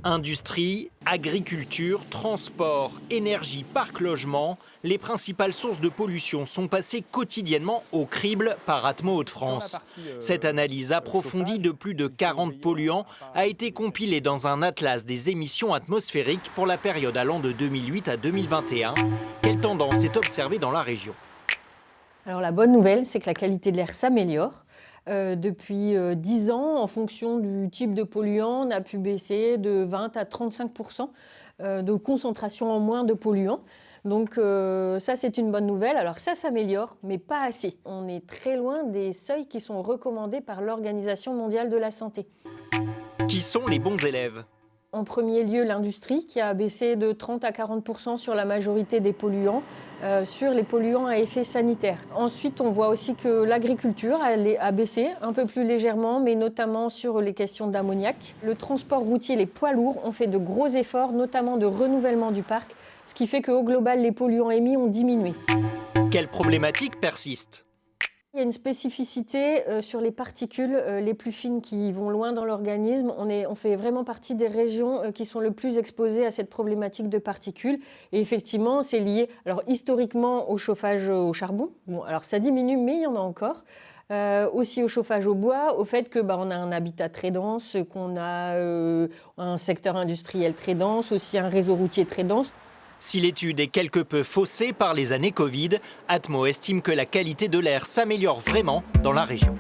Industrie, agriculture, transport, énergie, parc logement, les principales sources de pollution sont passées quotidiennement au crible par Atmo Hauts-de-France. Cette analyse approfondie de plus de 40 polluants a été compilée dans un atlas des émissions atmosphériques pour la période allant de 2008 à 2021. Quelle tendance est observée dans la région? Alors la bonne nouvelle, c'est que la qualité de l'air s'améliore. Depuis 10 ans, en fonction du type de polluant, on a pu baisser de 20 à 35% de concentration en moins de polluants. Donc ça, c'est une bonne nouvelle. Alors ça s'améliore, mais pas assez. On est très loin des seuils qui sont recommandés par l'Organisation mondiale de la santé. Qui sont les bons élèves? En premier lieu, l'industrie qui a baissé de 30 à 40% sur la majorité des polluants, sur les polluants à effet sanitaire. Ensuite, on voit aussi que l'agriculture a baissé un peu plus légèrement, mais notamment sur les questions d'ammoniac. Le transport routier, les poids lourds ont fait de gros efforts, notamment de renouvellement du parc, ce qui fait qu'au global, les polluants émis ont diminué. Quelles problématiques persistent? Il y a une spécificité sur les particules les plus fines qui vont loin dans l'organisme. On fait vraiment partie des régions qui sont le plus exposées à cette problématique de particules. Et effectivement, c'est lié historiquement au chauffage au charbon. Bon, alors ça diminue, mais il y en a encore. Aussi au chauffage au bois, au fait qu'on a un habitat très dense, qu'on a un secteur industriel très dense, aussi un réseau routier très dense. Si l'étude est quelque peu faussée par les années Covid, Atmo estime que la qualité de l'air s'améliore vraiment dans la région.